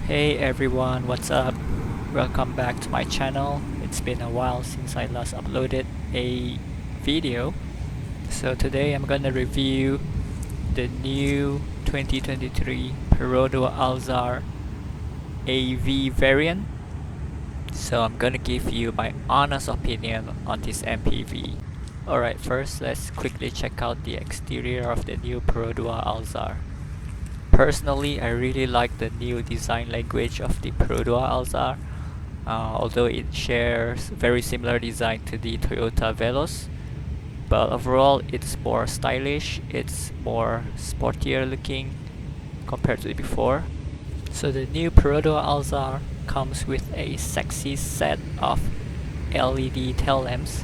Hey everyone, what's up? Welcome back to my channel. It's been a while since I last uploaded a video. So today I'm gonna review the new 2023 Perodua Alzar AV variant. So I'm gonna give you my honest opinion on this MPV. Alright, first let's quickly check out the exterior of the new Perodua Alzar. Personally, I really like the new design language of the Perodua Alzar, although it shares very similar design to the Toyota Veloz. But overall, it's more stylish, it's more sportier looking compared to before. So the new Perodua Alzar comes with a sexy set of LED tail lamps,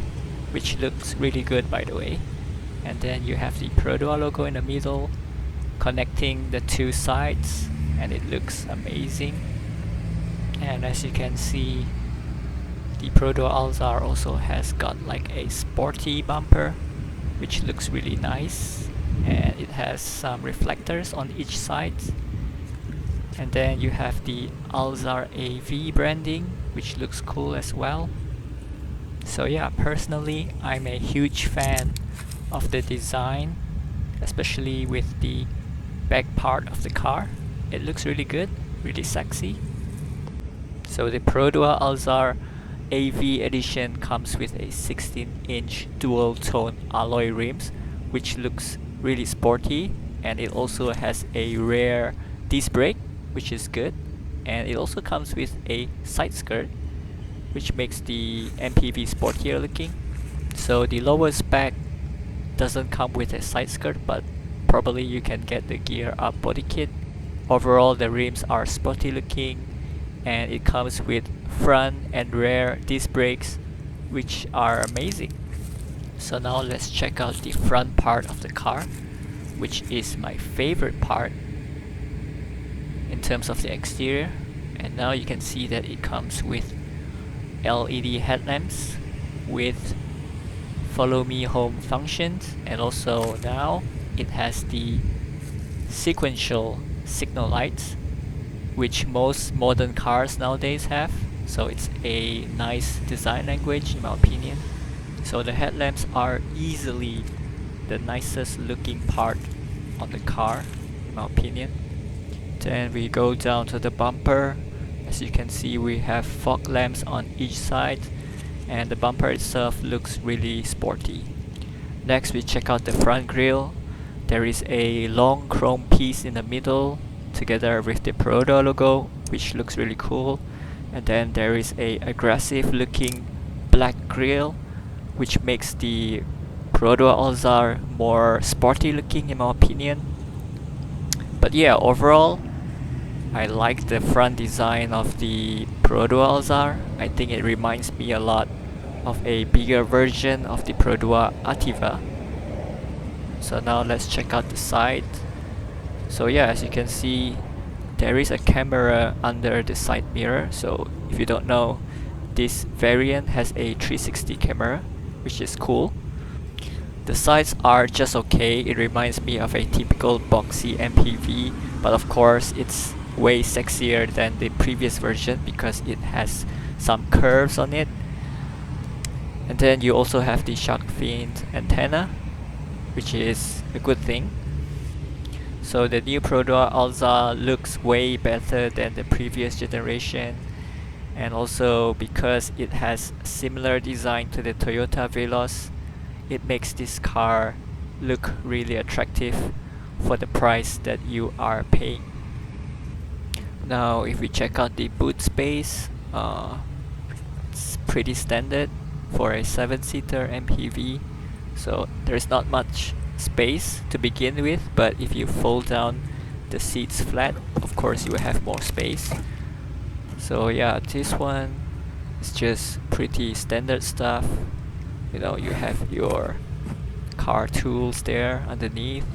which looks really good by the way. And then you have the Perodua logo in the middle, connecting the two sides, and it looks amazing. And as you can see, the Perodua Alzar also has got like a sporty bumper, which looks really nice, and it has some reflectors on each side. And then you have the Alzar AV branding, which looks cool as well. So yeah, personally I'm a huge fan of the design, especially with the back part of the car. It looks really good, really sexy. So the Perodua Alzar AV edition comes with a 16-inch dual tone alloy rims, which looks really sporty, and it also has a rear disc brake, which is good, and it also comes with a side skirt, which makes the MPV sportier looking. So the lower spec doesn't come with a side skirt, but probably you can get the gear up body kit. Overall, the rims are sporty looking, and it comes with front and rear disc brakes, which are amazing. So now let's check out the front part of the car, which is my favorite part in terms of the exterior. And now you can see that it comes with LED headlamps with follow me home functions, and also now it has the sequential signal lights, which most modern cars nowadays have. So it's a nice design language in my opinion. So the headlamps are easily the nicest looking part on the car in my opinion. Then we go down to the bumper. As you can see, we have fog lamps on each side, and the bumper itself looks really sporty. Next we check out the front grille. There is a long chrome piece in the middle together with the Perodua logo, which looks really cool. And then there is a aggressive looking black grille, which makes the Perodua Alzar more sporty looking in my opinion. But yeah, overall I like the front design of the Perodua Alzar. I think it reminds me a lot of a bigger version of the Perodua Attiva. So now let's check out the side. So yeah, as you can see, there is a camera under the side mirror. So if you don't know, this variant has a 360 camera, which is cool. The sides are just okay. It reminds me of a typical boxy MPV, but of course it's way sexier than the previous version because it has some curves on it. And then you also have the shark fin antenna, which is a good thing. So the new Perodua Alzar looks way better than the previous generation, and also because it has similar design to the Toyota Veloz, it makes this car look really attractive for the price that you are paying. Now if we check out the boot space, it's pretty standard for a 7-seater MPV. So there's not much space to begin with, but if you fold down the seats flat, of course you will have more space. So yeah, this one is just pretty standard stuff. You know, you have your car tools there underneath.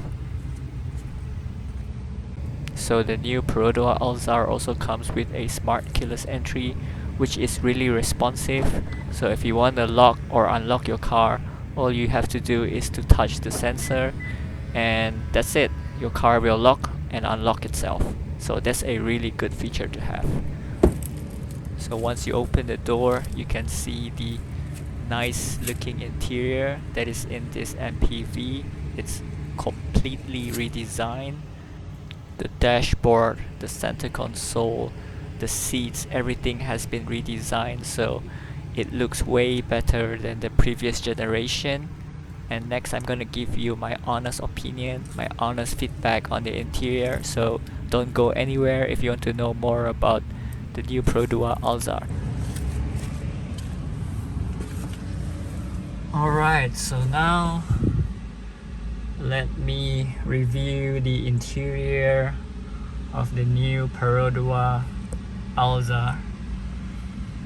So the new Perodua Alzar also comes with a smart keyless entry, which is really responsive. So if you want to lock or unlock your car, all you have to do is to touch the sensor, and that's it. Your car will lock and unlock itself. So that's a really good feature to have. So once you open the door, you can see the nice looking interior that is in this MPV. It's completely redesigned. The dashboard, the center console, the seats, everything has been redesigned, so it looks way better than the previous generation. And next I'm gonna give you my honest opinion, my honest feedback on the interior, so don't go anywhere if you want to know more about the new Perodua Alzar. Alright, so now let me review the interior of the new Perodua Alzar.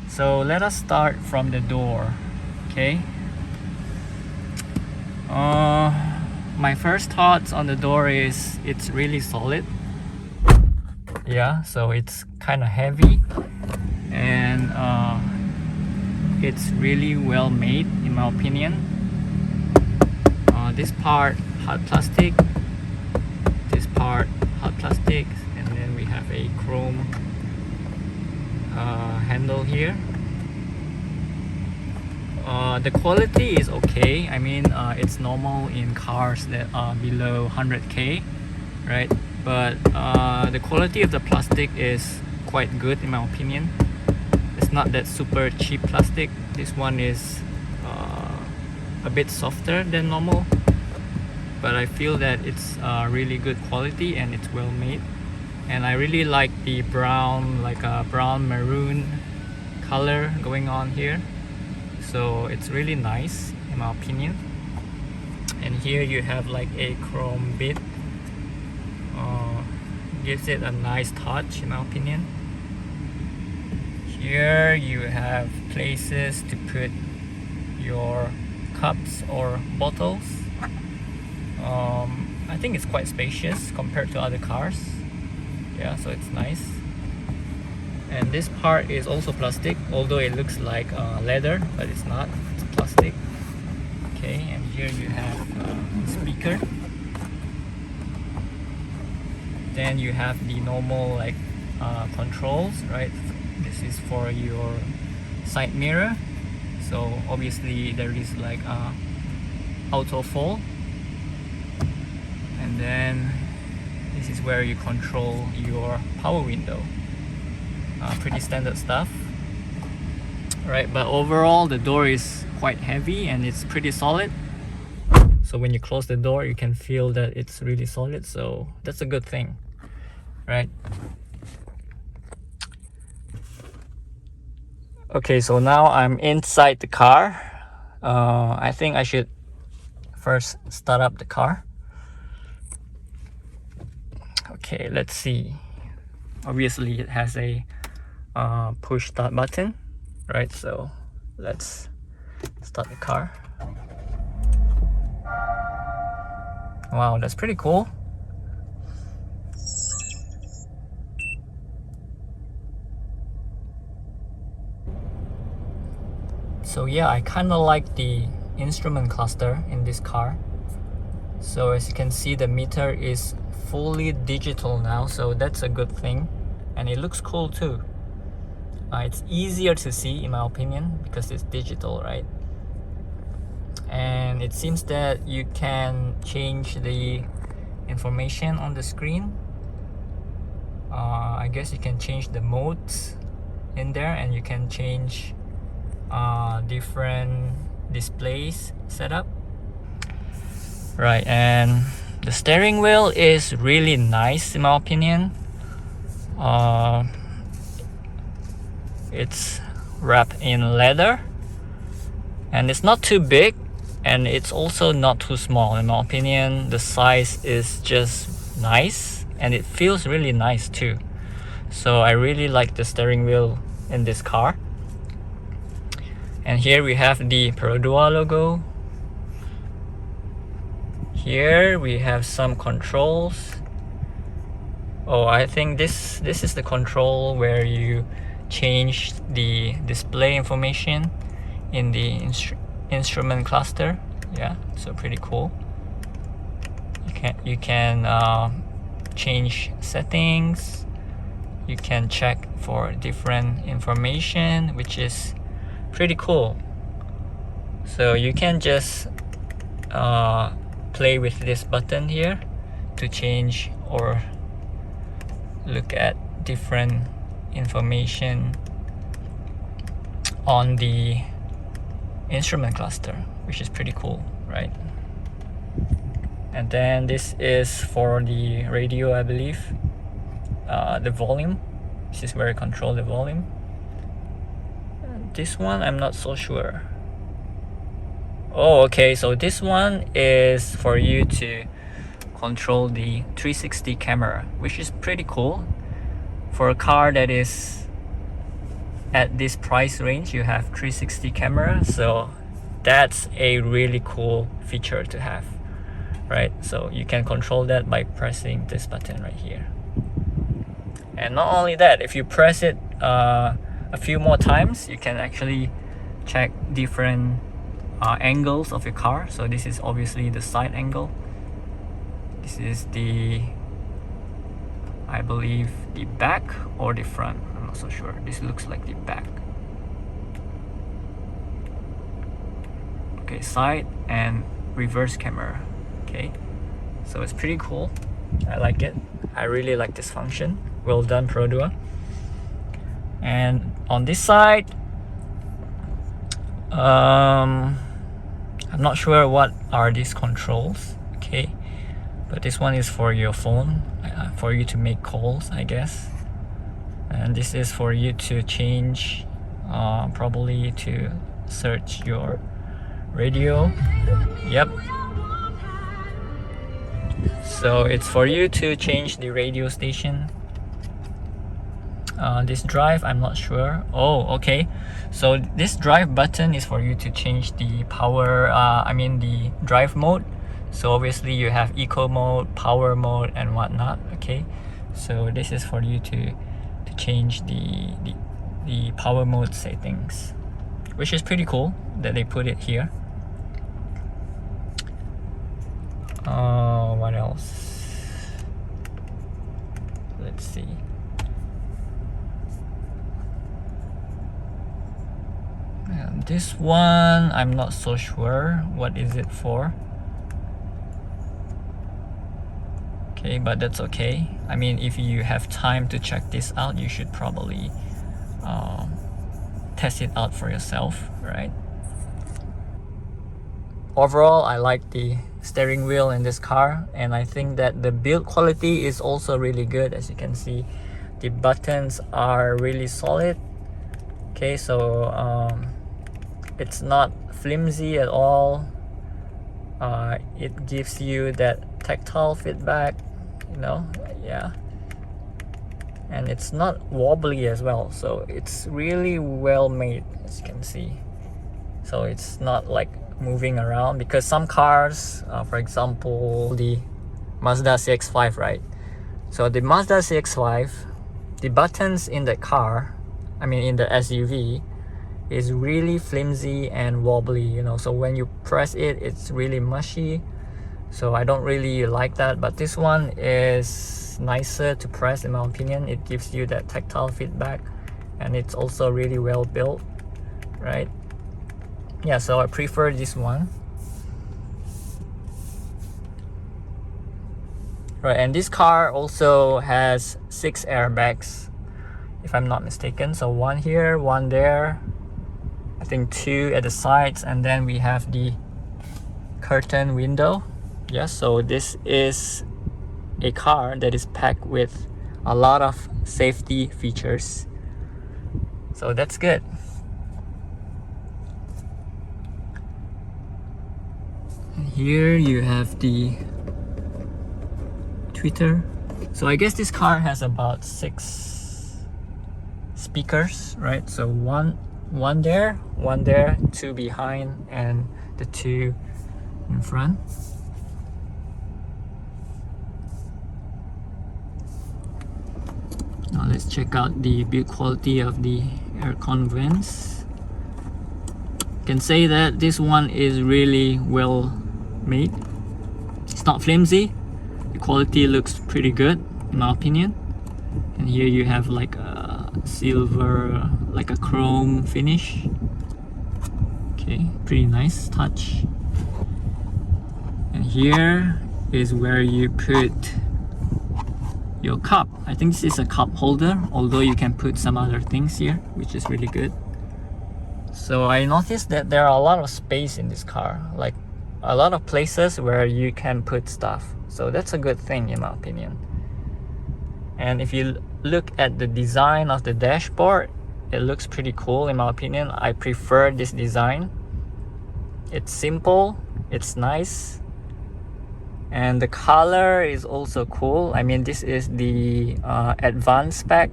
So let us start from the door, okay? My first thoughts on the door is it's really solid. Yeah, so it's kind of heavy, and it's really well made in my opinion. This part hard plastic, this part hard plastic, and then we have a chrome handle here. The quality is okay. I mean, it's normal in cars that are below 100k, right? But the quality of the plastic is quite good in my opinion. It's not that super cheap plastic. This one is a bit softer than normal, but I feel that it's really good quality and it's well made. And I really like the brown, like a brown maroon color going on here, so it's really nice in my opinion. And here you have like a chrome bit, gives it a nice touch in my opinion. Here you have places to put your cups or bottles. I think it's quite spacious compared to other cars. Yeah, so it's nice. And this part is also plastic, although it looks like leather, but it's not. It's plastic. Okay, and here you have the speaker. Then you have the normal like controls, right? This is for your side mirror. So obviously there is like auto fall. And then this is where you control your power window. Pretty standard stuff, right? But overall the door is quite heavy and it's pretty solid. So when you close the door, you can feel that it's really solid, so that's a good thing, right? Okay, so now I'm inside the car. I think I should first start up the car. Okay, let's see. Obviously it has a push start button, right? So let's start the car. Wow, that's pretty cool. So yeah, I kind of like the instrument cluster in this car. So as you can see, the meter is fully digital now, so that's a good thing, and it looks cool too. It's easier to see in my opinion because it's digital, right? And it seems that you can change the information on the screen. I guess you can change the modes in there, and you can change different displays setup, right? And the steering wheel is really nice in my opinion. It's wrapped in leather, and it's not too big, and it's also not too small in my opinion. The size is just nice, and it feels really nice too. So I really like the steering wheel in this car. And here we have the Perodua logo. Here we have some controls. Oh, I think this is the control where you change the display information in the instrument cluster. Yeah, so pretty cool. You can change settings, you can check for different information, which is pretty cool. So you can just play with this button here to change or look at different information on the instrument cluster, which is pretty cool, right? And then this is for the radio, I believe. The volume, this is where I control the volume. This one I'm not so sure. Oh, okay, so this one is for you to control the 360 camera, which is pretty cool. For a car that is at this price range, you have 360 camera, so that's a really cool feature to have, right? So you can control that by pressing this button right here. And not only that, if you press it a few more times, you can actually check different angles of your car. So this is obviously the side angle. This is the, I believe, the back or the front. I'm not so sure. This looks like the back. Okay, side and reverse camera. Okay, so it's pretty cool. I like it. I really like this function. Well done, Perodua. And on this side, I'm not sure what are these controls. Okay, but this one is for your phone, for you to make calls, I guess. And this is for you to change, probably to search your radio. Yep. So it's for you to change the radio station. This drive, I'm not sure. Oh, okay. So this drive button is for you to change the power, the drive mode. So obviously you have eco mode, power mode, and whatnot. Okay, so this is for you to change the power mode settings, which is pretty cool that they put it here. What else? Let's see. This one, I'm not so sure what is it for. Okay, but that's okay. I mean, if you have time to check this out, you should probably test it out for yourself, right? Overall, I like the steering wheel in this car, and I think that the build quality is also really good. As you can see, the buttons are really solid. Okay, so it's not flimsy at all. It gives you that tactile feedback, you know, yeah. And it's not wobbly as well, so it's really well made, as you can see. So it's not like moving around, because some cars, for example the Mazda CX-5, right? So the Mazda CX-5, the buttons in the car, in the SUV, is really flimsy and wobbly, you know. So when you press it, it's really mushy. So I don't really like that, but this one is nicer to press, in my opinion. It gives you that tactile feedback, and it's also really well built, right? Yeah, so I prefer this one. Right, and this car also has 6 airbags, if I'm not mistaken. So one here, one there, I think 2 at the sides, and then we have the curtain window. Yes, so this is a car that is packed with a lot of safety features. So that's good. And here you have the tweeter. So I guess this car has about 6 speakers, right? So one there, 2 behind, and the 2 in front. Now let's check out the build quality of the aircon vents. You can say that this one is really well made. It's not flimsy. The quality looks pretty good, in my opinion. And here you have like a silver, like a chrome finish. Okay, pretty nice touch. And here is where you put your cup. I think this is a cup holder, although you can put some other things here, which is really good. So I noticed that there are a lot of space in this car, like a lot of places where you can put stuff. So that's a good thing in my opinion. And if you look at the design of the dashboard, it looks pretty cool in my opinion. I prefer this design. It's simple, it's nice, and the color is also cool. I mean, this is the advanced spec.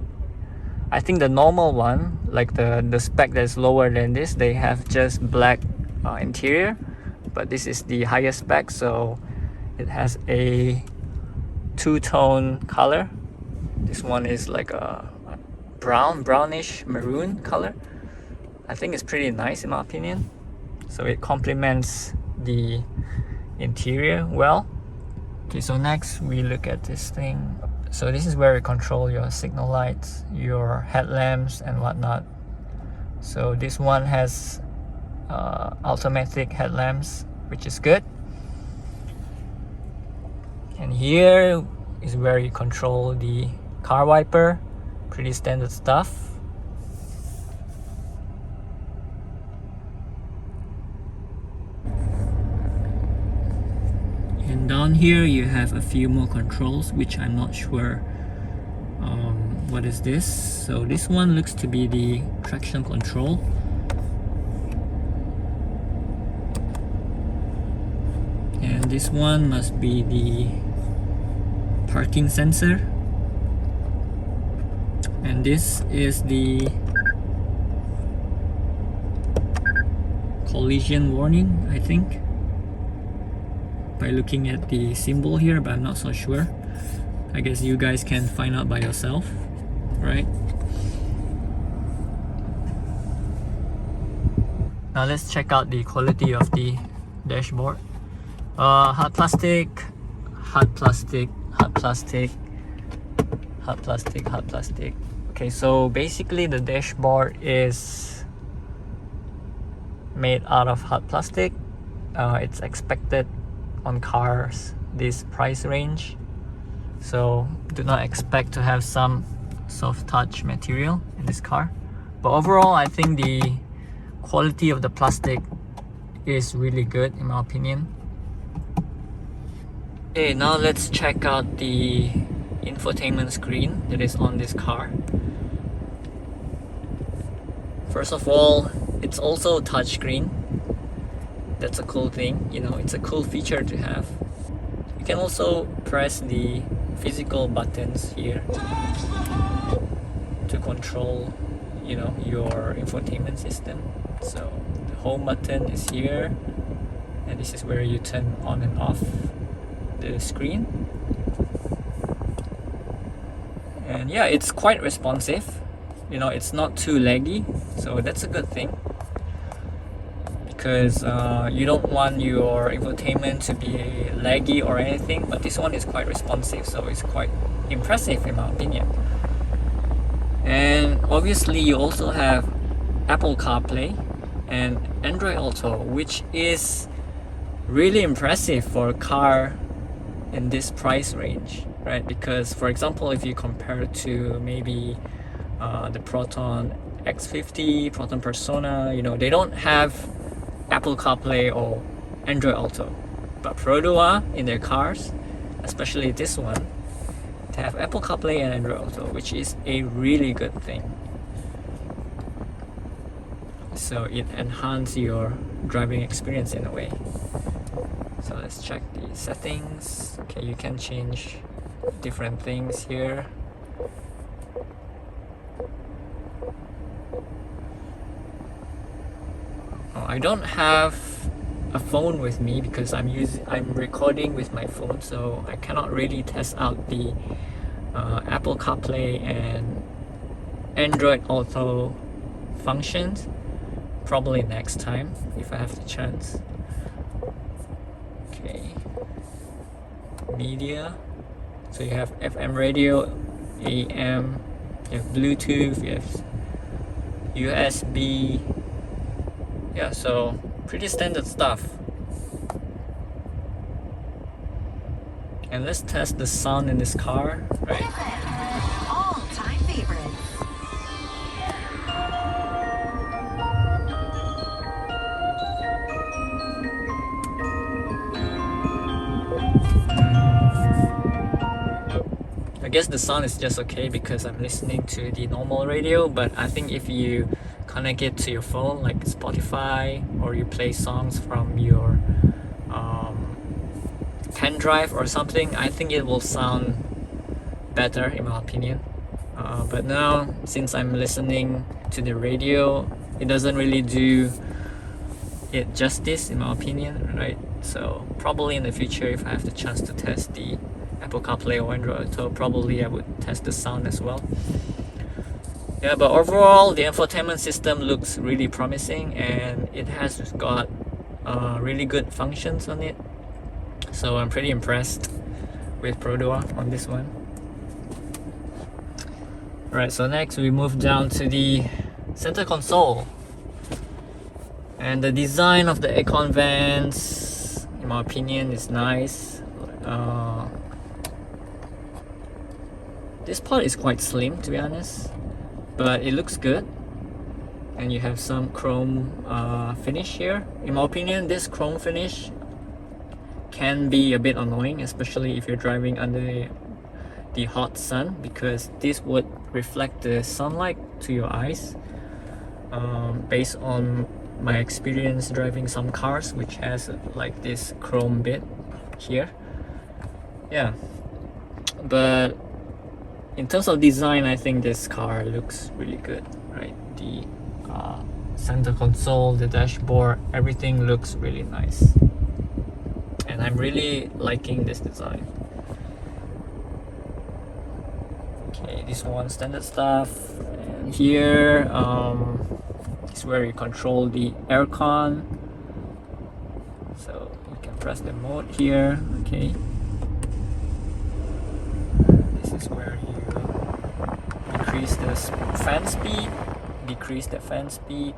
I think the normal one, like the spec that's lower than this, they have just black interior, but this is the highest spec, so it has a two-tone color. This one is like a brownish maroon color. I think it's pretty nice in my opinion. So it complements the interior well. Okay, so next we look at this thing. So this is where you control your signal lights, your headlamps and whatnot. So this one has automatic headlamps, which is good. And here is where you control the car wiper. Pretty standard stuff. And down here you have a few more controls, which I'm not sure what is this. So this one looks to be the traction control. And this one must be the parking sensor. And this is the collision warning, I think, by looking at the symbol here, but I'm not so sure. I guess you guys can find out by yourself, right? Now let's check out the quality of the dashboard. Hard plastic, hard plastic, hard plastic, hard plastic, hard plastic. Okay, so basically the dashboard is made out of hard plastic. It's expected on cars this price range, so do not expect to have some soft touch material in this car. But overall, I think the quality of the plastic is really good in my opinion. Okay, now let's check out the infotainment screen that is on this car. First of all, it's also touchscreen. That's a cool thing, you know, it's a cool feature to have. You can also press the physical buttons here to control, you know, your infotainment system. So the home button is here, and this is where you turn on and off the screen. And yeah, it's quite responsive, you know, it's not too laggy, so that's a good thing. Because you don't want your infotainment to be laggy or anything, but this one is quite responsive, so it's quite impressive in my opinion. And obviously you also have Apple CarPlay and Android Auto, which is really impressive for a car in this price range, right? Because for example, if you compare to maybe the Proton X50, Proton Persona, you know, they don't have Apple CarPlay or Android Auto, but Perodua in their cars, especially this one, they have Apple CarPlay and Android Auto, which is a really good thing. So it enhances your driving experience in a way. So let's check the settings. Okay, you can change different things here. I don't have a phone with me because I'm recording with my phone, so I cannot really test out the Apple CarPlay and Android Auto functions. Probably next time if I have the chance. Okay, media. So you have FM radio AM, you have Bluetooth, you have USB. Yeah, so pretty standard stuff. And let's test the sound in this car, right? All-time favorites. I guess the sound is just okay because I'm listening to the normal radio, but I think if you connect it to your phone like Spotify, or you play songs from your pen drive or something, I think it will sound better in my opinion. But now, since I'm listening to the radio, it doesn't really do it justice in my opinion, right? So probably in the future, if I have the chance to test the Apple CarPlay or Android Auto, probably I would test the sound as well. Yeah, but overall the infotainment system looks really promising, and it has got really good functions on it. So I'm pretty impressed with Perodua on this one. Alright, so next we move down to the center console. And the design of the Aircon vents, in my opinion, is nice. This part is quite slim, to be honest, but it looks good. And you have some chrome finish here. In my opinion, this chrome finish can be a bit annoying, especially if you're driving under the hot sun, because this would reflect the sunlight to your eyes. Based on my experience driving some cars which has like this chrome bit here. Yeah, but in terms of design, I think this car looks really good, right? The center console, the dashboard, everything looks really nice, and I'm really liking this design. Okay, this one standard stuff, and here is where you control the aircon. So you can press the mode here. Okay, this is where you increase the fan speed, decrease the fan speed.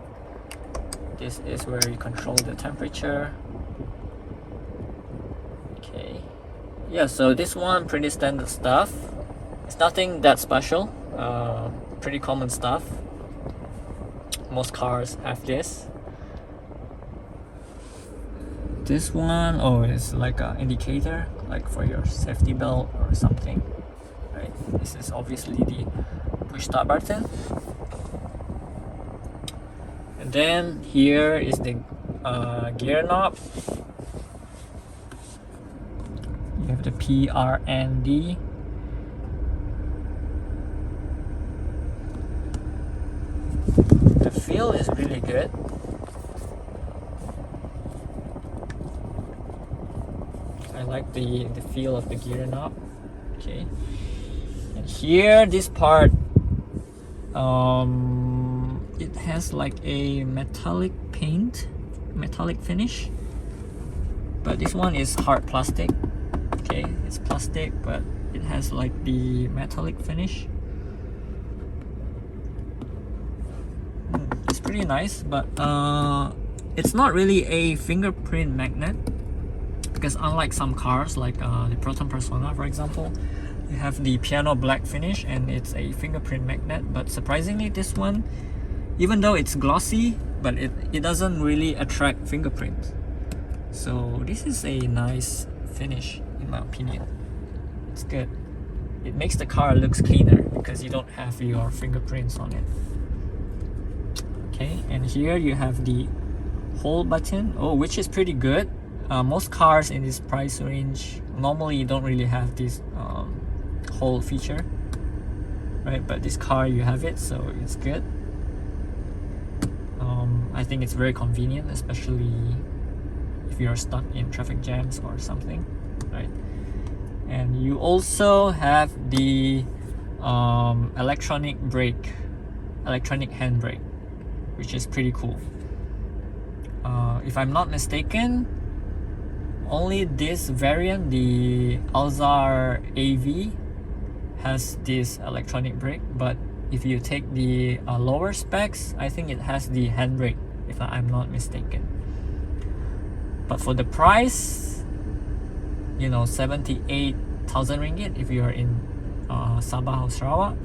This is where you control the temperature. Okay, yeah, so this one pretty standard stuff. It's nothing that special, pretty common stuff. Most cars have this. This one, oh, it's like an indicator, like for your safety belt or something, right? This is obviously the push start button. And then here is the gear knob. You have the PRND. The feel is really good. I like the feel of the gear knob. Okay, and here this part, it has like a metallic finish, but this one is hard plastic. Okay, it's plastic, but it has like the metallic finish. It's pretty nice, but it's not really a fingerprint magnet, because unlike some cars like the Proton Persona, for example, you have the piano black finish and it's a fingerprint magnet. But surprisingly, this one, even though it's glossy, but it doesn't really attract fingerprints. So this is a nice finish in my opinion. It's good. It makes the car looks cleaner because you don't have your fingerprints on it. Okay, and here you have the hold button, which is pretty good. Most cars in this price range normally don't really have this hold feature, right? But this car, you have it, so it's good. I think it's very convenient, especially if you're stuck in traffic jams or something, right? And you also have the electronic handbrake, which is pretty cool. If I'm not mistaken, only this variant, the Alzar AV, has this electronic brake, but if you take the lower specs, I think it has the handbrake, if I'm not mistaken. But for the price, you know, 78,000 ringgit if you are in Sabah or Sarawak,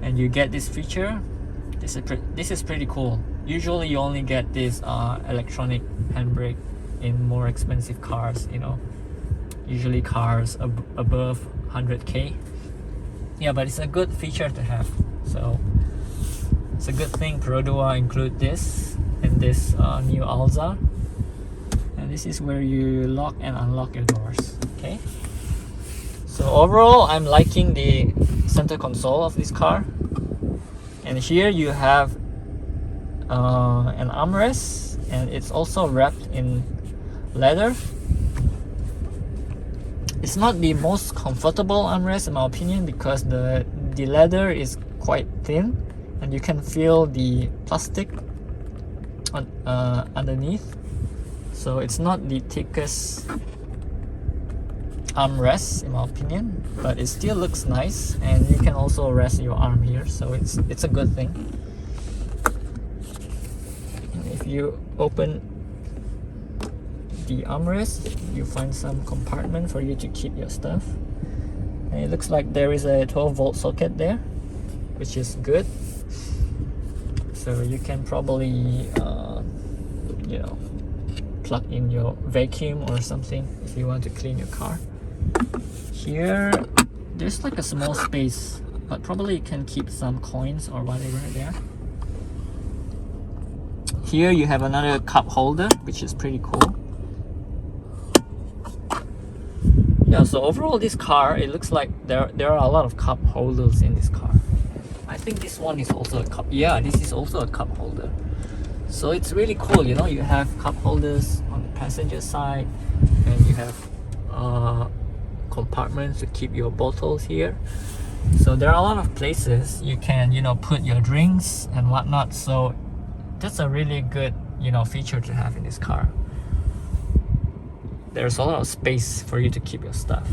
and you get this feature, this is pretty cool. Usually you only get this electronic handbrake in more expensive cars, you know, usually cars above 100k. Yeah, but it's a good feature to have, so it's a good thing Perodua include this in this new Alza. And this is where you lock and unlock your doors. Okay, so overall I'm liking the center console of this car, and here you have an armrest, and it's also wrapped in leather. It's not the most comfortable armrest in my opinion, because the leather is quite thin and you can feel the plastic underneath. So it's not the thickest armrest in my opinion, but it still looks nice, and you can also rest your arm here, so it's a good thing. And if you open the armrest, you find some compartment for you to keep your stuff, and it looks like there is a 12-volt socket there, which is good. So you can probably you know, plug in your vacuum or something if you want to clean your car. Here there's like a small space, but probably you can keep some coins or whatever there. Here you have another cup holder, which is pretty cool. Yeah, so overall this car, it looks like there are a lot of cup holders in this car. I think this one is also a cup. Yeah, this is also a cup holder. So it's really cool, you know, you have cup holders on the passenger side, and you have compartments to keep your bottles here. So there are a lot of places you can, you know, put your drinks and whatnot. So that's a really good, you know, feature to have in this car. There's a lot of space for you to keep your stuff.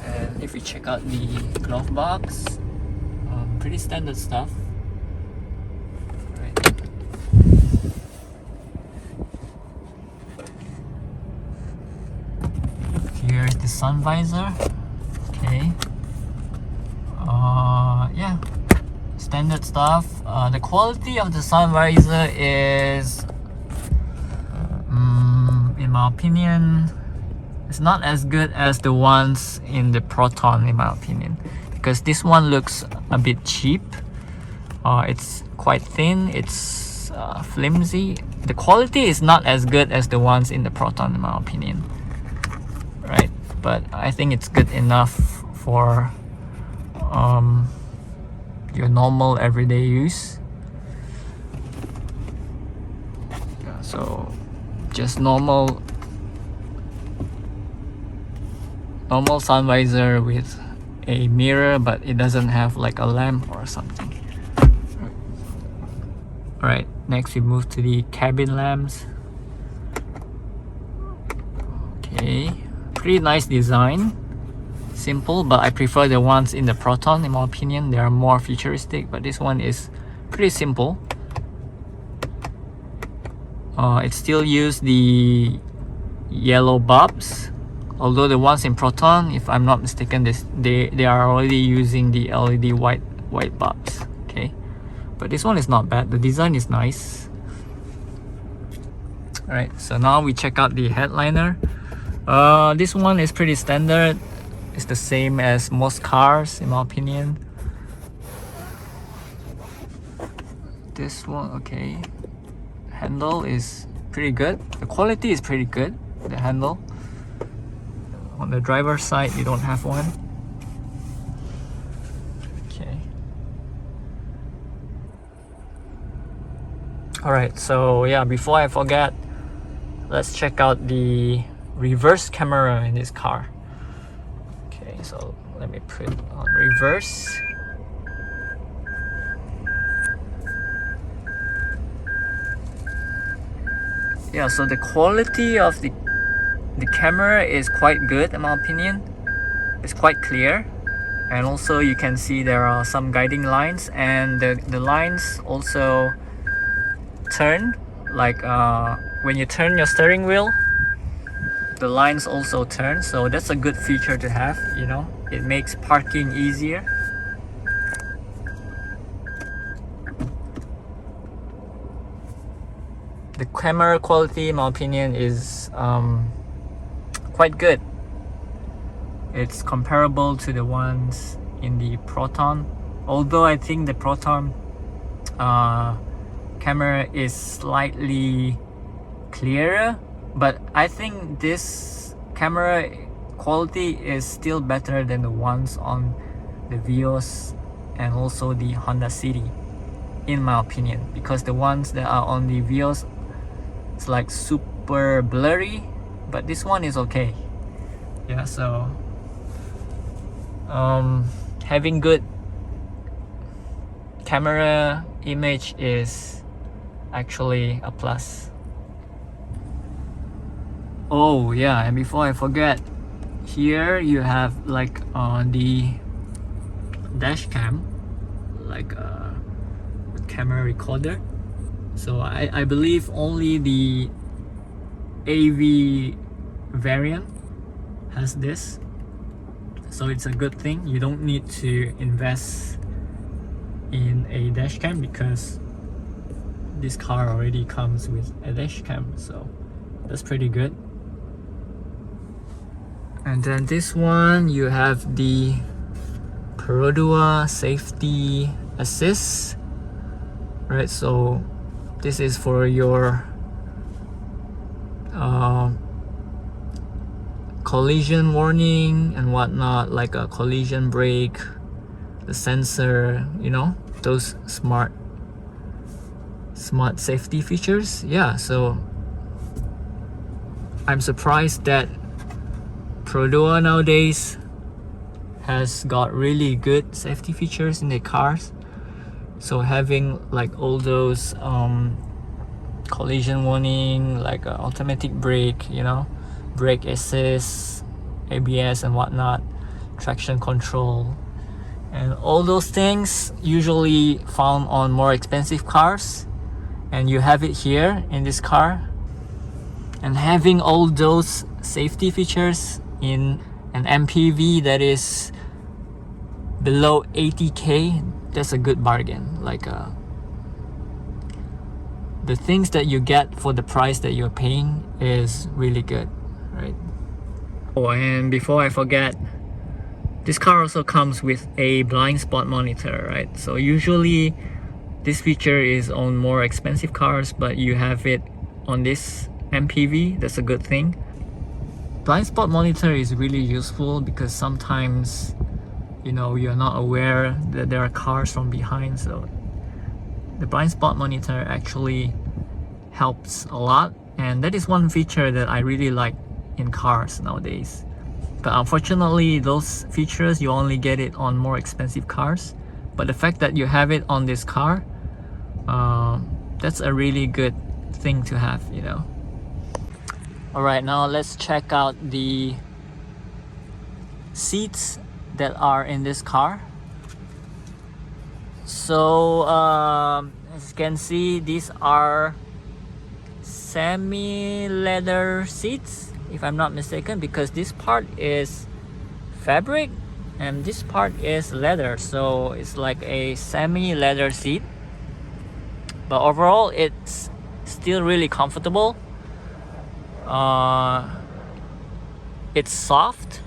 And if you check out the glove box, pretty standard stuff. Here's the sun visor. Okay. Yeah, standard stuff. The quality of the sun visor is, in my opinion, it's not as good as the ones in the Proton, in my opinion, because this one looks a bit cheap. It's quite thin. It's flimsy. The quality is not as good as the ones in the Proton, in my opinion. Right, but I think it's good enough for your normal everyday use. Yeah, so just normal sun visor with a mirror, but it doesn't have like a lamp or something. Alright, next we move to the cabin lamps. Okay, pretty nice design. Simple, but I prefer the ones in the Proton, in my opinion. They are more futuristic, but this one is pretty simple. It still uses the yellow bulbs, although the ones in Proton, if I'm not mistaken, they are already using the LED white bulbs. Okay, but this one is not bad. The design is nice. Alright, so now we check out the headliner. This one is pretty standard. It's the same as most cars, in my opinion. This one, okay. Handle is pretty good. The quality is pretty good, the handle. On the driver's side, you don't have one. Okay. Alright, so yeah, before I forget, let's check out the reverse camera in this car. Okay, so let me put on reverse. Yeah, so the quality of the camera is quite good in my opinion. It's quite clear, And also you can see there are some guiding lines, and the lines also turn, like when you turn your steering wheel, the lines also turn. So that's a good feature to have, you know. It makes parking easier. The camera quality, in my opinion, is quite good. It's comparable to the ones in the Proton, although I think the Proton camera is slightly clearer, but I think this camera quality is still better than the ones on the Vios and also the Honda City, in my opinion, because the ones that are on the Vios, it's like super blurry, but this one is okay. Yeah, so having good camera image is actually a plus. Oh yeah, and before I forget, here you have like the dash cam, like a camera recorder. So I believe only the AV variant has this, so it's a good thing. You don't need to invest in a dash cam because this car already comes with a dash cam, so that's pretty good. And then this one, you have the Perodua Safety Assist, right? So this is for your collision warning and whatnot, like a collision brake, the sensor, you know, those smart safety features. Yeah, so I'm surprised that Perodua nowadays has got really good safety features in their cars. So having like all those collision warning, like automatic brake, you know, brake assist, ABS and whatnot, traction control, and all those things usually found on more expensive cars, and you have it here in this car. And having all those safety features in an MPV that is below 80k, that's a good bargain. Like the things that you get for the price that you're paying is really good, right? Oh, and before I forget, this car also comes with a blind spot monitor, right? So usually this feature is on more expensive cars, but you have it on this MPV. That's a good thing. Blind spot monitor is really useful because sometimes, you know, you're not aware that there are cars from behind, so the blind spot monitor actually helps a lot, and that is one feature that I really like in cars nowadays. But unfortunately, those features, you only get it on more expensive cars. But the fact that you have it on this car, that's a really good thing to have, you know. Alright, now let's check out the seats that are in this car. So as you can see, these are semi-leather seats, if I'm not mistaken, because this part is fabric and this part is leather, so it's like a semi-leather seat. But overall, it's still really comfortable. It's soft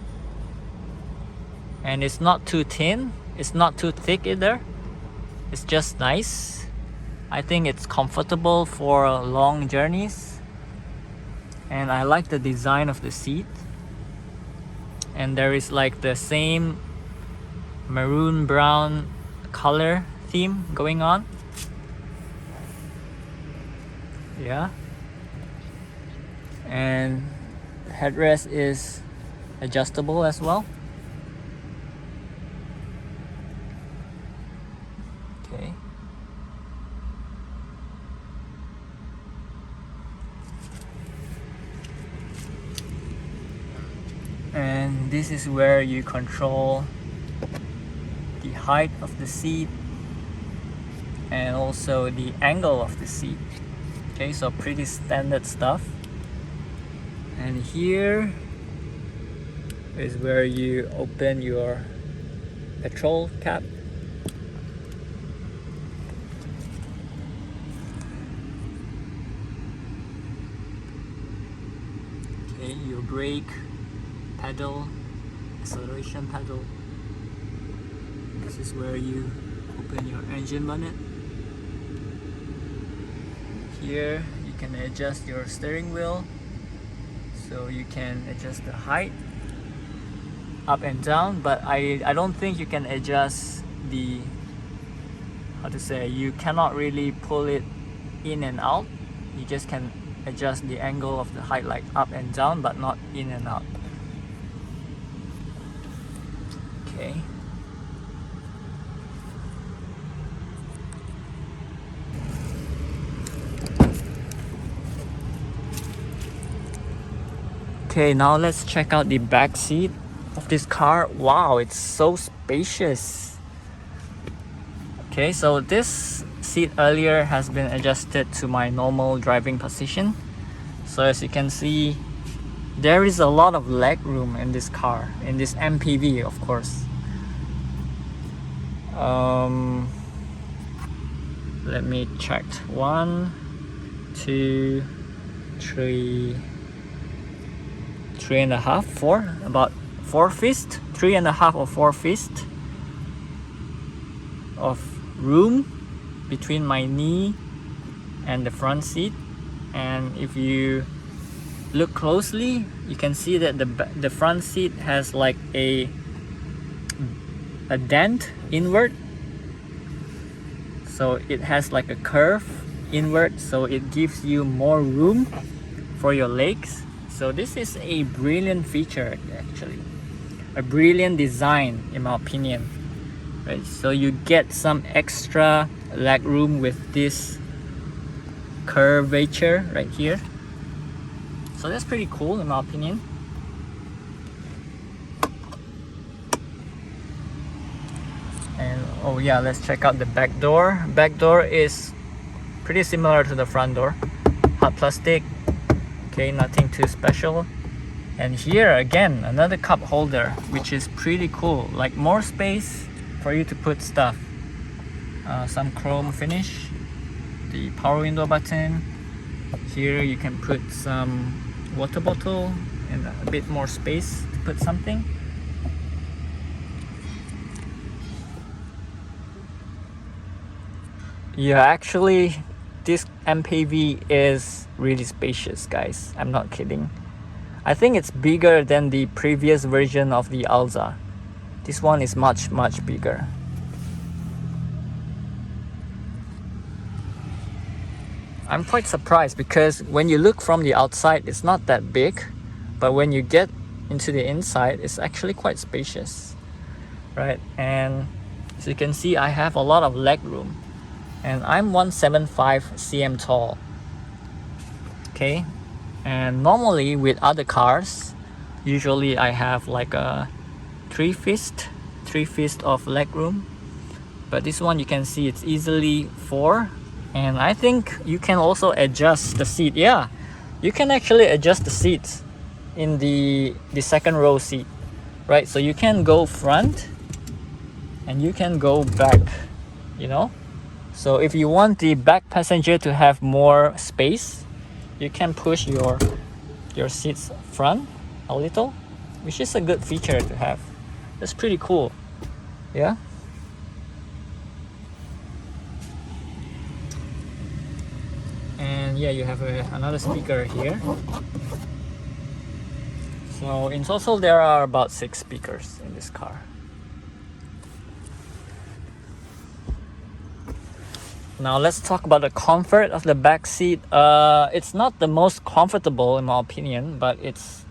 and it's not too thin, it's not too thick either. It's just nice. I think it's comfortable for long journeys, and I like the design of the seat. And there is like the same maroon brown color theme going on. Yeah. And headrest is adjustable as well. Okay. And this is where you control height of the seat and also the angle of the seat. Okay, so pretty standard stuff. And here is where you open your petrol cap. Okay, your brake pedal, acceleration pedal. This is where you open your engine bonnet. Here you can adjust your steering wheel, so you can adjust the height up and down, but I don't think you can adjust the, how to say, you cannot really pull it in and out. You just can adjust the angle of the height, like up and down, but not in and out. Okay. Okay, now let's check out the back seat of this car. Wow, it's so spacious. Okay, so this seat earlier has been adjusted to my normal driving position. So as you can see, there is a lot of leg room in this car, in this MPV, of course. Let me check. 1, 2, 3, 3.5, 4, about 4 fists, 3.5 or 4 fists of room between my knee and the front seat. And if you look closely, you can see that the front seat has like a dent inward, so it has like a curve inward, so it gives you more room for your legs. So this is a brilliant feature, actually, a brilliant design in my opinion, right? So you get some extra leg room with this curvature right here. So that's pretty cool in my opinion. And oh yeah, let's check out the back door. Back door is pretty similar to the front door, hard plastic. Okay, nothing too special. And here again, another cup holder, which is pretty cool, like more space for you to put stuff. Some chrome finish, the power window button. Here you can put some water bottle and a bit more space to put something. Yeah, actually this MPV is really spacious, guys. I'm not kidding. I think it's bigger than the previous version of the Alza. This one is much bigger. I'm quite surprised because when you look from the outside, it's not that big, but when you get into the inside, it's actually quite spacious, right? And as you can see, I have a lot of leg room, and I'm 175 cm tall. Okay, and normally with other cars, usually I have like a 3 fist of leg room, but this one you can see it's easily 4. And I think you can also adjust the seat. Yeah, you can actually adjust the seats in the second row seat, right? So you can go front and you can go back, you know. So if you want the back passenger to have more space, you can push your seats front a little, which is a good feature to have. That's pretty cool. Yeah. And yeah, you have another speaker here. So in total there are about 6 speakers in this car. Now let's talk about the comfort of the back seat. It's not the most comfortable in my opinion, but it's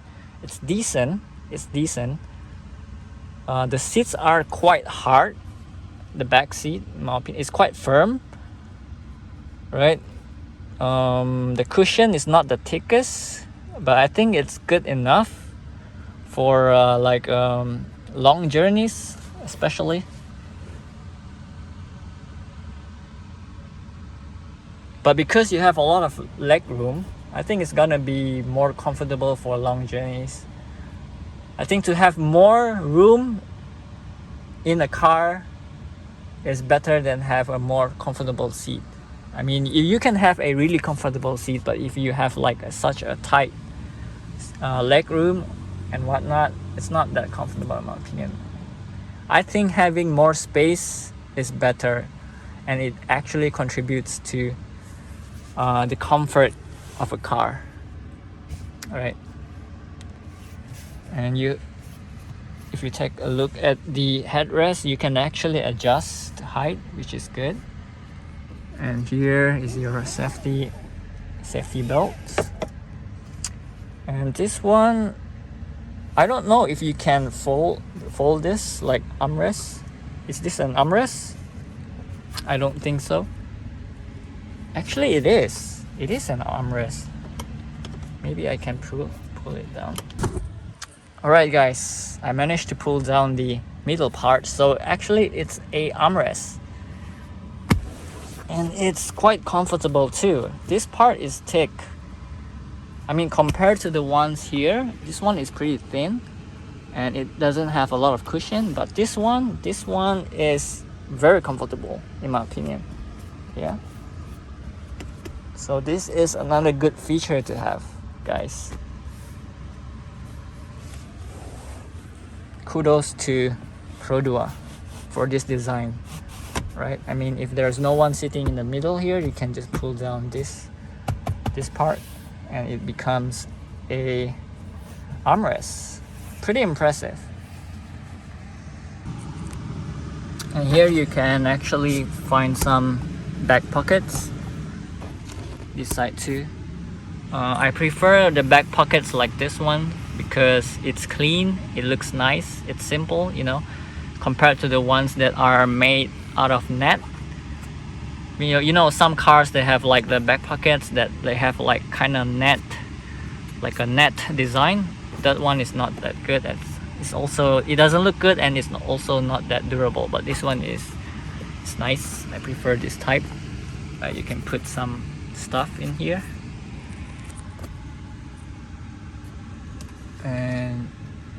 decent. It's decent. The seats are quite hard. The back seat, in my opinion, is quite firm, right? The cushion is not the thickest, but I think it's good enough for long journeys, especially. But because you have a lot of leg room, I think it's gonna be more comfortable for long journeys. I think to have more room in a car is better than have a more comfortable seat. I mean, you can have a really comfortable seat, but if you have like such a tight leg room and whatnot, it's not that comfortable in my opinion. I think having more space is better, and it actually contributes to the comfort of a car. All right, and if you take a look at the headrest, you can actually adjust the height, which is good. And here is your safety belt. And this one, I don't know if you can fold this like armrest. Is this an armrest? I don't think so. Actually, it is. It is an armrest. Maybe I can pull it down. Alright guys, I managed to pull down the middle part. So actually it's a armrest. And it's quite comfortable too. This part is thick. I mean, compared to the ones here, this one is pretty thin and it doesn't have a lot of cushion, but this one is very comfortable in my opinion. Yeah. So this is another good feature to have, guys. Kudos to Produa for this design, right? I mean, if there's no one sitting in the middle here, you can just pull down this part and it becomes a armrest. Pretty impressive. And here you can actually find some back pockets. This side too. I prefer the back pockets like this one because it's clean, it looks nice, it's simple, you know, compared to the ones that are made out of net. You know some cars, they have like the back pockets that they have like kind of net, like a net design. That one is not that good. It's also, it doesn't look good and it's also not that durable, but this one it's nice. I prefer this type. You can put some stuff in here, and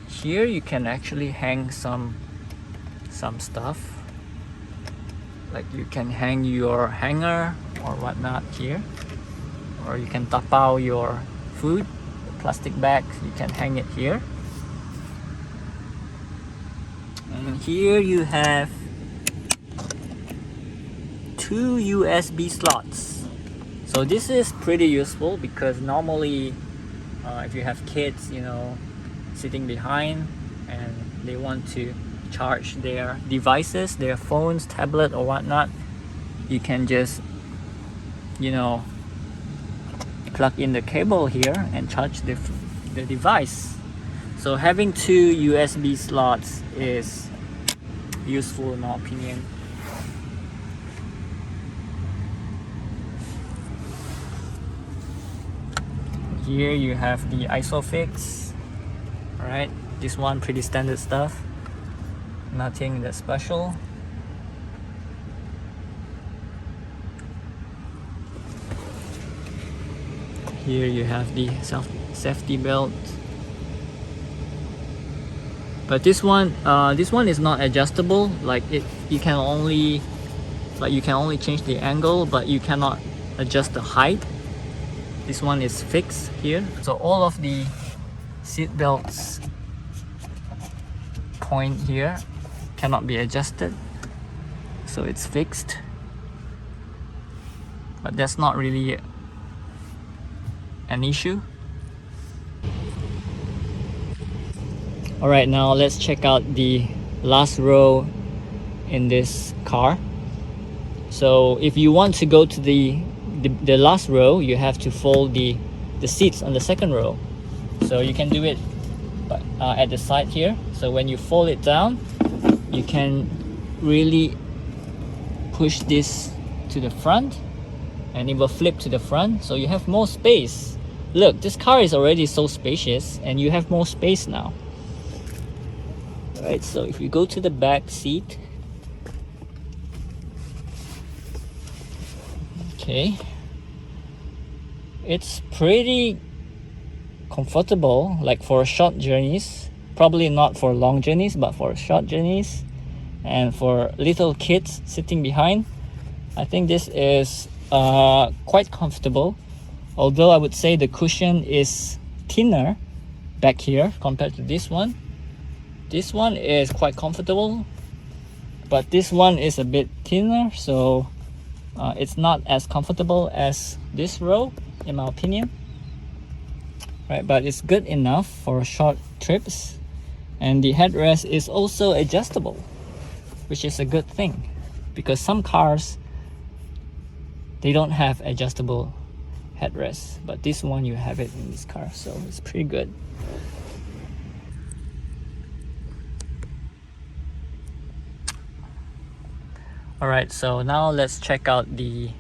here you can actually hang some stuff, like you can hang your hanger or whatnot here, or you can tapao your food, plastic bag, you can hang it here. And here you have 2 USB slots. So this is pretty useful because normally if you have kids, you know, sitting behind and they want to charge their devices, their phones, tablet or whatnot, you can just, you know, plug in the cable here and charge the device. So having 2 USB slots is useful in my opinion. Here you have the ISOFIX. Alright, this one pretty standard stuff, nothing that special. Here you have the safety belt, but this one is not adjustable. Like you can only change the angle, but you cannot adjust the height. This one is fixed here. So all of the seat belts point here cannot be adjusted, so it's fixed. But that's not really an issue. Alright, now let's check out the last row in this car. So if you want to go to the last row, you have to fold the seats on the second row. So you can do it at the side here. So when you fold it down, you can really push this to the front and it will flip to the front, so you have more space. Look, this car is already so spacious and you have more space now. Alright, so if you go to the back seat, okay, it's pretty comfortable, like for short journeys. Probably not for long journeys, but for short journeys and for little kids sitting behind, I think this is quite comfortable. Although I would say the cushion is thinner back here compared to this one. This one is quite comfortable, but this one is a bit thinner, so it's not as comfortable as this row in my opinion. Right, but it's good enough for short trips. And the headrest is also adjustable, which is a good thing, because some cars, they don't have adjustable headrests, but this one you have it in this car, so it's pretty good. Alright, so now let's check out the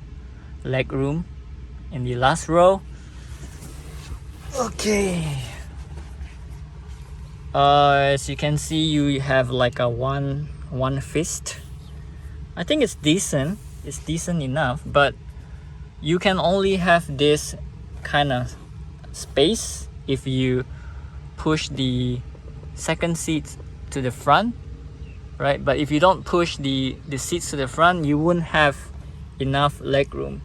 leg room in the last row. Okay. As you can see, you have like a one fist. I think it's decent. It's decent enough, but you can only have this kind of space if you push the second seat to the front, right? But if you don't push the seats to the front, you wouldn't have enough leg room.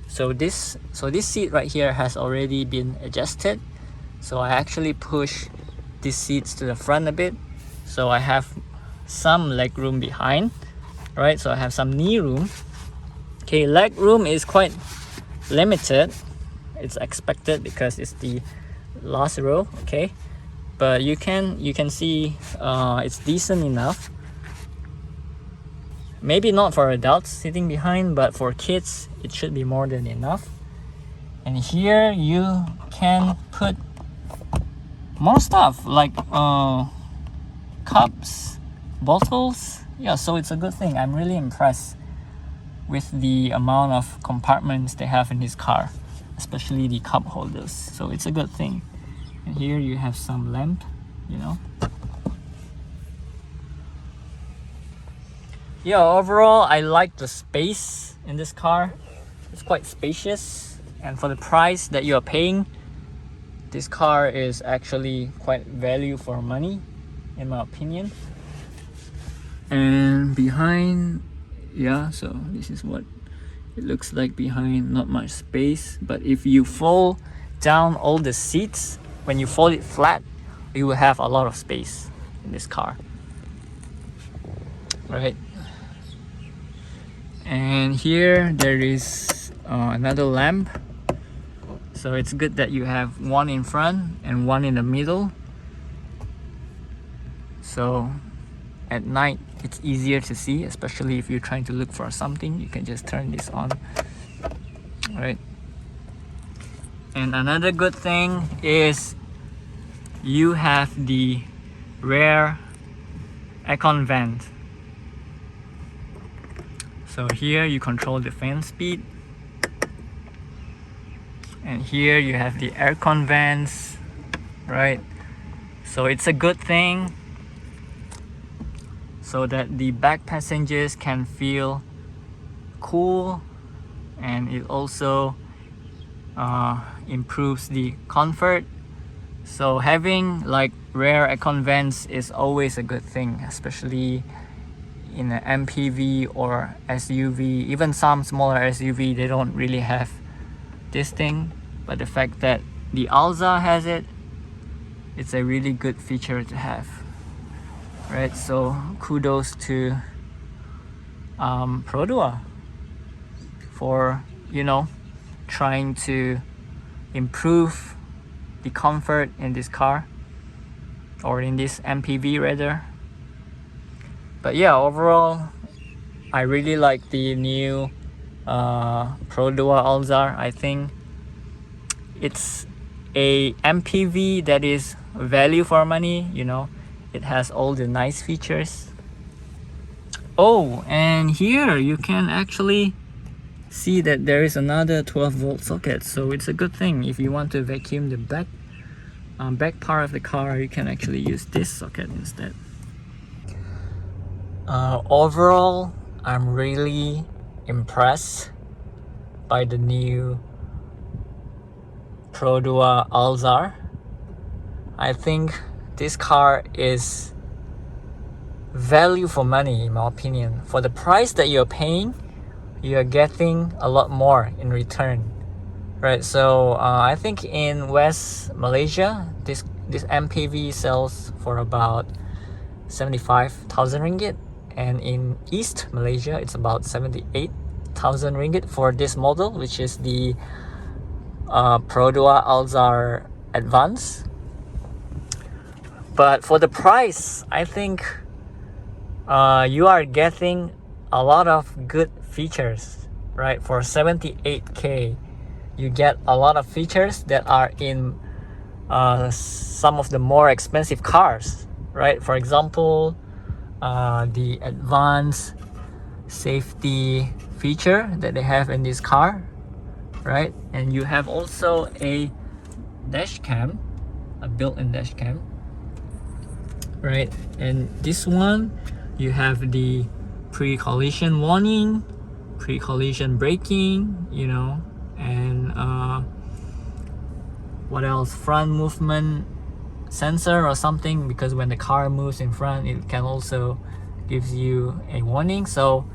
So this seat right here has already been adjusted. So I actually push these seats to the front a bit, so I have some leg room behind, right? So I have some knee room. Okay, leg room is quite limited. It's expected because it's the last row, okay? But you can see it's decent enough. Maybe not for adults sitting behind, but for kids it should be more than enough. And here you can put more stuff like cups, bottles. Yeah, so it's a good thing. I'm really impressed with the amount of compartments they have in this car, especially the cup holders. So it's a good thing. And here you have some lamp, you know. Yeah, overall I like the space in this car. It's quite spacious, and for the price that you are paying, this car is actually quite value for money in my opinion. And behind, yeah, so this is what it looks like behind. Not much space, but if you fold down all the seats, when you fold it flat, you will have a lot of space in this car, right? And here there is another lamp. So it's good that you have one in front and one in the middle. So at night it's easier to see, especially if you're trying to look for something. You can just turn this on, right? And another good thing is you have the rear aircon vent. So here you control the fan speed, and here you have the aircon vents, right? So it's a good thing so that the back passengers can feel cool, and it also improves the comfort. So having like rear aircon vents is always a good thing, especially in an MPV or SUV. Even some smaller SUV, they don't really have this thing, but the fact that the Alza has it, it's a really good feature to have, right? So kudos to Perodua for, you know, trying to improve the comfort in this car, or in this MPV rather. But yeah, overall I really like the new Perodua Alza. I think it's a MPV that is value for money, you know. It has all the nice features. Oh, and here you can actually see that there is another 12-volt socket, so it's a good thing. If you want to vacuum the back part of the car, you can actually use this socket instead. Overall, I'm really impressed by the new Perodua Alzar. I think this car is value for money in my opinion. For the price that you're paying, you're getting a lot more in return, right? So I think in West Malaysia, this MPV sells for about 75,000 ringgit, and in East Malaysia it's about 78,000 ringgit for this model, which is the Perodua Alzar Advance. But for the price, I think you are getting a lot of good features, right? For 78k, you get a lot of features that are in some of the more expensive cars, right? For example, the advanced safety feature that they have in this car, right? And you have also a dash cam, a built-in dash cam, right? And this one, you have the pre-collision warning, pre-collision braking, you know, and what else, front movement sensor or something, because when the car moves in front it can also gives you a warning. So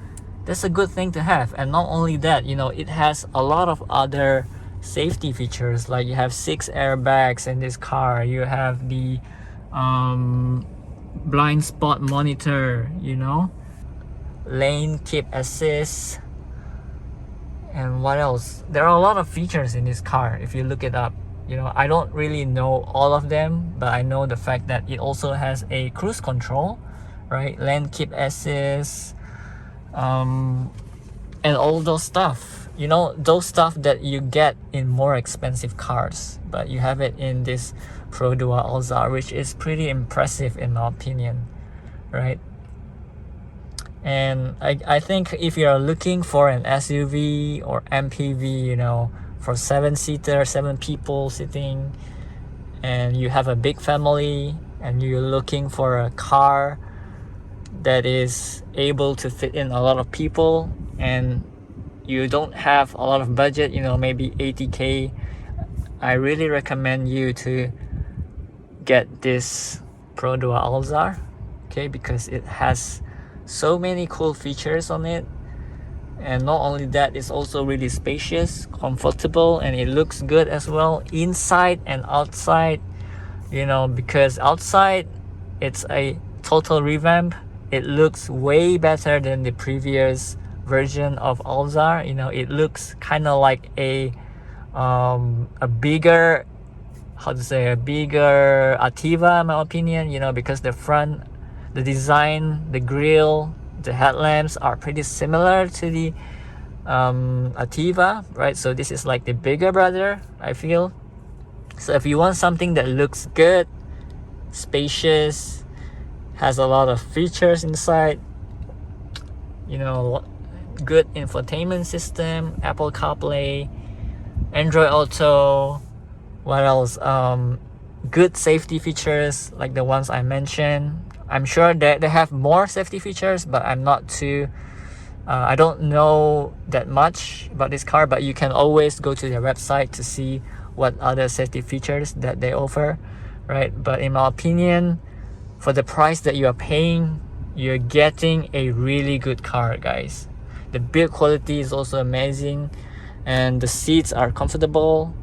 that's a good thing to have. And not only that, you know, it has a lot of other safety features, like you have 6 airbags in this car, you have the blind spot monitor, you know, lane keep assist, and what else, there are a lot of features in this car if you look it up. You know, I don't really know all of them, but I know the fact that it also has a cruise control, right? Lane keep assist, and all those stuff, you know, those stuff that you get in more expensive cars, but you have it in this Perodua Alzar, which is pretty impressive in my opinion, right? And I think if you're looking for an SUV or MPV, you know, for 7-seater, 7 people sitting, and you have a big family and you're looking for a car that is able to fit in a lot of people, and you don't have a lot of budget, you know, maybe 80k, I really recommend you to get this Perodua Alzar, okay, because it has so many cool features on it. And not only that, it's also really spacious, comfortable, and it looks good as well, inside and outside, you know, because outside it's a total revamp. It looks way better than the previous version of Alzar. You know, it looks kind of like a bigger, how to say, a bigger Ativa in my opinion, you know, because the front, the design, the grille, the headlamps are pretty similar to the Ativa, right? So this is like the bigger brother, I feel. So if you want something that looks good, spacious, has a lot of features inside, you know, good infotainment system, Apple CarPlay, Android Auto, what else, good safety features like the ones I mentioned. I'm sure that they have more safety features, but I'm not too I don't know that much about this car, but you can always go to their website to see what other safety features that they offer, right? But in my opinion, for the price that you are paying, you're getting a really good car, guys. The build quality is also amazing, and the seats are comfortable.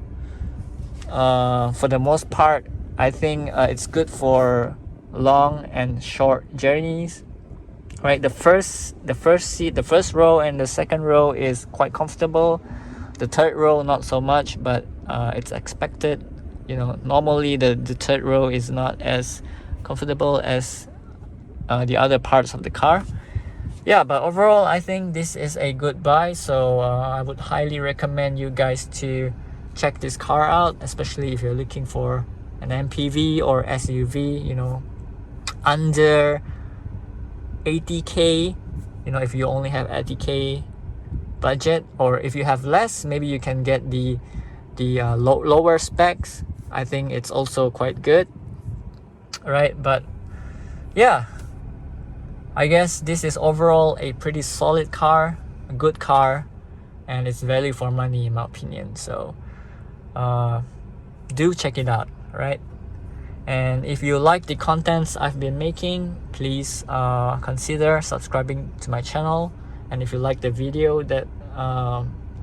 For the most part, I think it's good for long and short journeys, right? The first seat, the first row and the second row is quite comfortable. The third row not so much, but it's expected. You know, normally the third row is not as comfortable as the other parts of the car. Yeah, but overall I think this is a good buy. So I would highly recommend you guys to check this car out, especially if you're looking for an MPV or SUV, you know, under 80k, you know, if you only have 80k budget, or if you have less, maybe you can get the lower specs. I think it's also quite good, right? But yeah, I guess this is overall a pretty solid car, a good car, and it's value for money in my opinion. So do check it out, right? And if you like the contents I've been making, please consider subscribing to my channel. And if you like the video that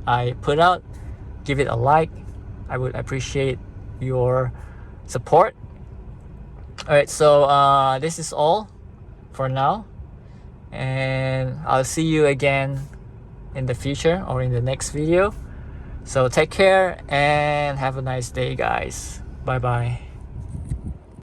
I put out, give it a like. I would appreciate your support. Alright, so this is all for now, and I'll see you again in the future or in the next video. So take care and have a nice day, guys. Bye bye.